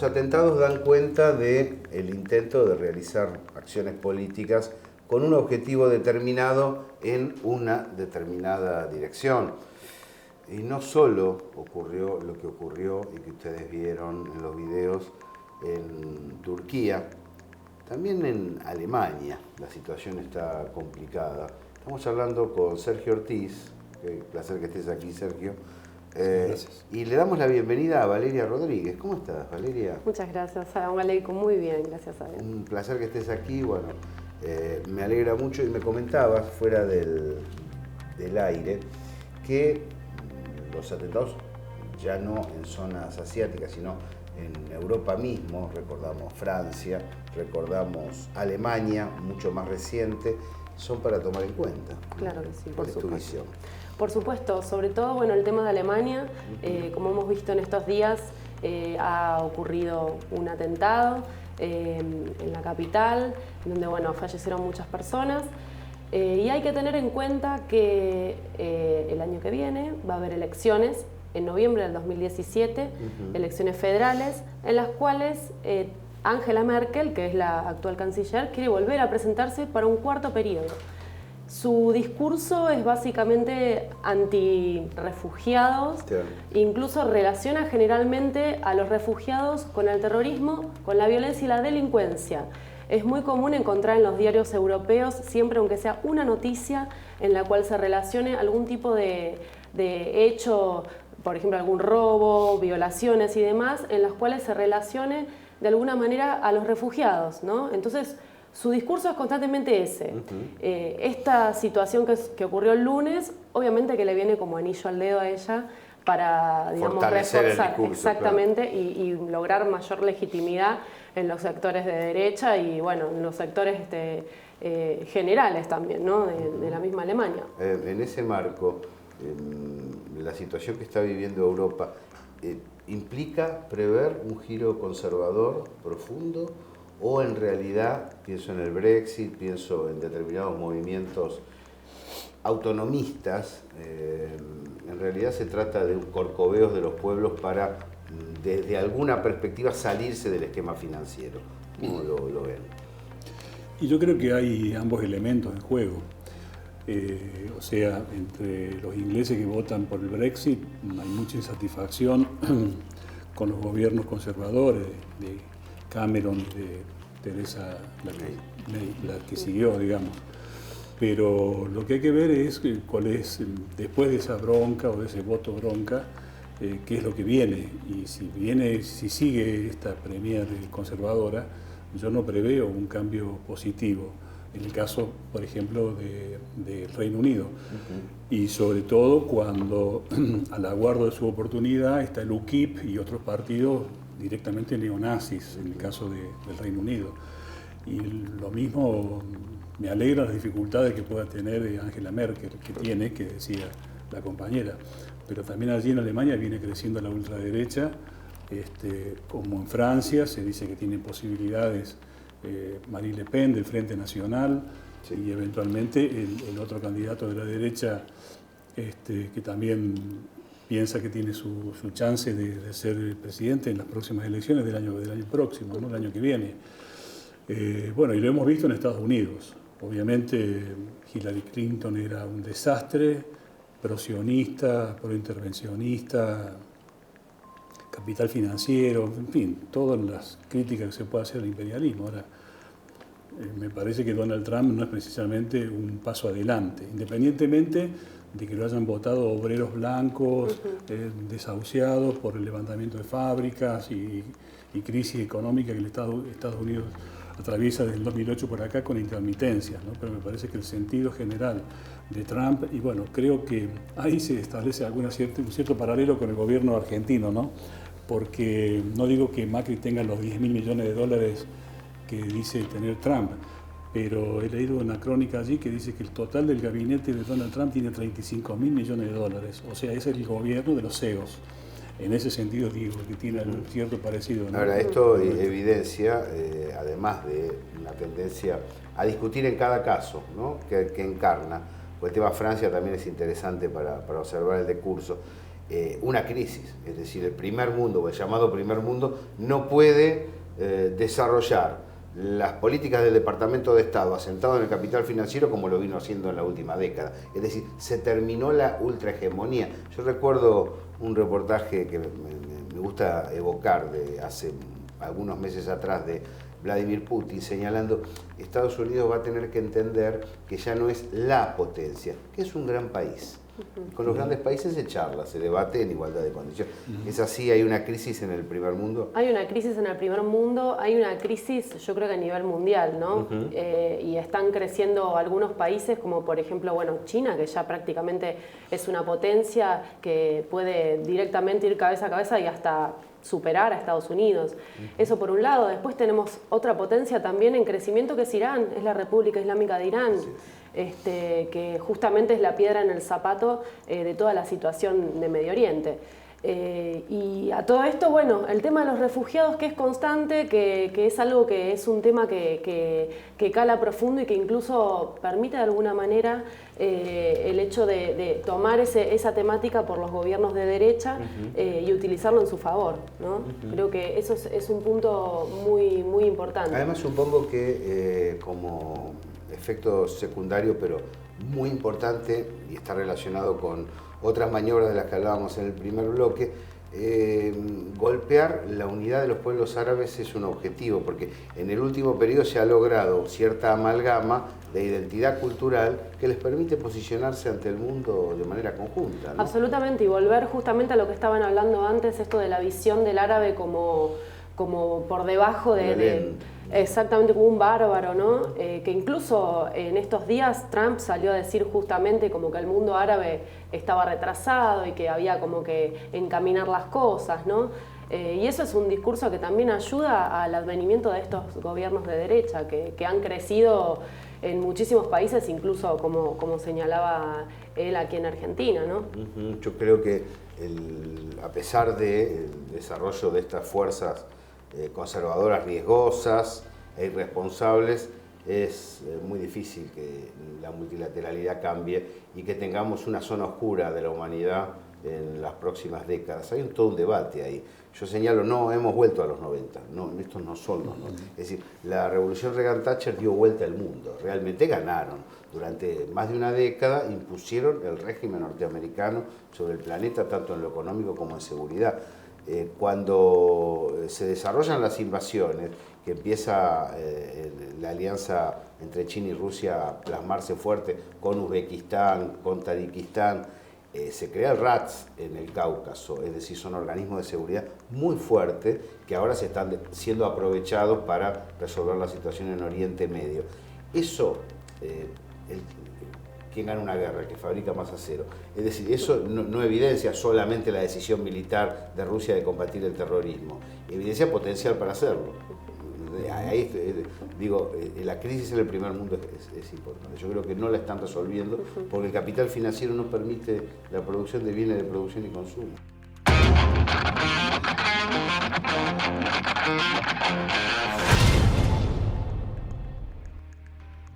los atentados dan cuenta del intento de realizar acciones políticas con un objetivo determinado en una determinada dirección. Y no solo ocurrió lo que ocurrió y que ustedes vieron en los videos en Turquía, también en Alemania la situación está complicada. Estamos hablando con Sergio Ortiz, qué placer que estés aquí, Sergio. Gracias. Y le damos la bienvenida a Valeria Rodríguez. ¿Cómo estás, Valeria? Muchas gracias, Salam Aleikum. Muy bien, gracias a Dios. Un placer que estés aquí. Bueno, me alegra mucho y me comentabas fuera del aire que los atentados ya no en zonas asiáticas, sino en Europa mismo, recordamos Francia, recordamos Alemania, mucho más reciente, son para tomar en cuenta. Claro que sí, por tu visión. Por supuesto, sobre todo, bueno, el tema de Alemania, como hemos visto en estos días, ha ocurrido un atentado en la capital, donde, bueno, fallecieron muchas personas. Y hay que tener en cuenta que el año que viene va a haber elecciones, en noviembre del 2017, elecciones federales, en las cuales Angela Merkel, que es la actual canciller, quiere volver a presentarse para un cuarto periodo. Su discurso es básicamente anti-refugiados, incluso relaciona generalmente a los refugiados con el terrorismo, con la violencia y la delincuencia. Es muy común encontrar en los diarios europeos, siempre aunque sea una noticia, en la cual se relacione algún tipo de hecho, por ejemplo algún robo, violaciones y demás, en las cuales se relacione de alguna manera a los refugiados, ¿no? Entonces, su discurso es constantemente ese. Esta situación que ocurrió el lunes, obviamente que le viene como anillo al dedo a ella para, digamos, fortalecer reforzar el discurso, exactamente, claro. y lograr mayor legitimidad en los sectores de derecha y, bueno, en los sectores generales también, ¿no? de la misma Alemania. En ese marco, la situación que está viviendo Europa, ¿implica prever un giro conservador profundo? ¿O en realidad, pienso en el Brexit, pienso en determinados movimientos autonomistas, en realidad se trata de corcoveos de los pueblos para, desde alguna perspectiva, salirse del esquema financiero? ¿Cómo lo ven? Y yo creo que hay ambos elementos en juego. O sea, entre los ingleses que votan por el Brexit hay mucha insatisfacción con los gobiernos conservadores de Cameron, de Theresa, la que siguió, digamos. Pero lo que hay que ver es cuál es, después de esa bronca o de ese voto bronca, qué es lo que viene. Y si sigue esta premier conservadora, yo no preveo un cambio positivo. En el caso, por ejemplo, de Reino Unido. Y sobre todo cuando al aguardo de su oportunidad está el UKIP y otros partidos directamente neonazis, en el caso del Reino Unido. Y lo mismo me alegra las dificultades que pueda tener Angela Merkel, que decía la compañera. Pero también allí en Alemania viene creciendo la ultraderecha, como en Francia se dice que tiene posibilidades Marine Le Pen del Frente Nacional, sí. Y eventualmente el otro candidato de la derecha que también piensa que tiene su chance de ser presidente en las próximas elecciones del año próximo, ¿no? El año que viene. Bueno, y lo hemos visto en Estados Unidos. Obviamente Hillary Clinton era un desastre, pro-sionista, pro-intervencionista, capital financiero, en fin, todas las críticas que se puede hacer al imperialismo. Ahora, me parece que Donald Trump no es precisamente un paso adelante, independientemente de que lo hayan votado obreros blancos, desahuciados por el levantamiento de fábricas y crisis económica que el Estados Unidos atraviesa desde el 2008 por acá con intermitencias, ¿no? Pero me parece que el sentido general de Trump, y bueno, creo que ahí se establece un cierto paralelo con el gobierno argentino, ¿no? Porque no digo que Macri tenga los 10.000 millones de dólares que dice tener Trump, pero he leído una crónica allí que dice que el total del gabinete de Donald Trump tiene 35.000 millones de dólares, o sea, es el gobierno de los CEOs. En ese sentido digo que tiene un cierto parecido, ¿no? Ahora, esto evidencia, además de una tendencia a discutir en cada caso, ¿no? que encarna, pues el tema Francia también es interesante para observar el decurso, una crisis. Es decir, el primer mundo, o el llamado primer mundo, no puede desarrollar las políticas del Departamento de Estado asentado en el capital financiero como lo vino haciendo en la última década. Es decir, se terminó la ultrahegemonía. Yo recuerdo un reportaje que me gusta evocar de hace algunos meses atrás de Vladimir Putin señalando que Estados Unidos va a tener que entender que ya no es la potencia, que es un gran país. Con los grandes países se charla, se debate en igualdad de condiciones. ¿Es así? ¿Hay una crisis en el primer mundo? Hay una crisis en el primer mundo, hay una crisis yo creo que a nivel mundial, ¿no? Y están creciendo algunos países como por ejemplo, bueno, China, que ya prácticamente es una potencia que puede directamente ir cabeza a cabeza y hasta superar a Estados Unidos. Eso por un lado. Después tenemos otra potencia también en crecimiento que es Irán, es la República Islámica de Irán. Que justamente es la piedra en el zapato de toda la situación de Medio Oriente. Y a todo esto, bueno, el tema de los refugiados que es constante, que es algo que es un tema que cala profundo y que incluso permite de alguna manera el hecho de tomar esa temática por los gobiernos de derecha y utilizarlo en su favor, ¿no? Creo que eso es un punto muy, muy importante. Además supongo que como efecto secundario, pero muy importante, y está relacionado con otras maniobras de las que hablábamos en el primer bloque, golpear la unidad de los pueblos árabes es un objetivo, porque en el último periodo se ha logrado cierta amalgama de identidad cultural que les permite posicionarse ante el mundo de manera conjunta, ¿no? Absolutamente, y volver justamente a lo que estaban hablando antes, esto de la visión del árabe como por debajo exactamente como un bárbaro, ¿no? Que incluso en estos días Trump salió a decir justamente como que el mundo árabe estaba retrasado y que había como que encaminar las cosas, ¿no? Y eso es un discurso que también ayuda al advenimiento de estos gobiernos de derecha que han crecido en muchísimos países, incluso como señalaba él aquí en Argentina, ¿no? Yo creo que a pesar del desarrollo de estas fuerzas conservadoras riesgosas e irresponsables, es muy difícil que la multilateralidad cambie y que tengamos una zona oscura de la humanidad en las próximas décadas. Hay todo un debate ahí. Yo señalo, no hemos vuelto a los 90, no, estos no son los 90. Es decir, la revolución Reagan-Thatcher dio vuelta al mundo, realmente ganaron. Durante más de una década impusieron el régimen norteamericano sobre el planeta, tanto en lo económico como en seguridad. Cuando se desarrollan las invasiones, que empieza la alianza entre China y Rusia a plasmarse fuerte con Uzbekistán, con Tayikistán, se crea el RATS en el Cáucaso, es decir, son organismos de seguridad muy fuertes que ahora se están siendo aprovechados para resolver la situación en Oriente Medio. Eso, ¿quién gana una guerra? El que fabrica más acero. Es decir, eso no evidencia solamente la decisión militar de Rusia de combatir el terrorismo, evidencia potencial para hacerlo. Ahí, digo, la crisis en el primer mundo es importante. Yo creo que no la están resolviendo porque el capital financiero no permite la producción de bienes de producción y consumo.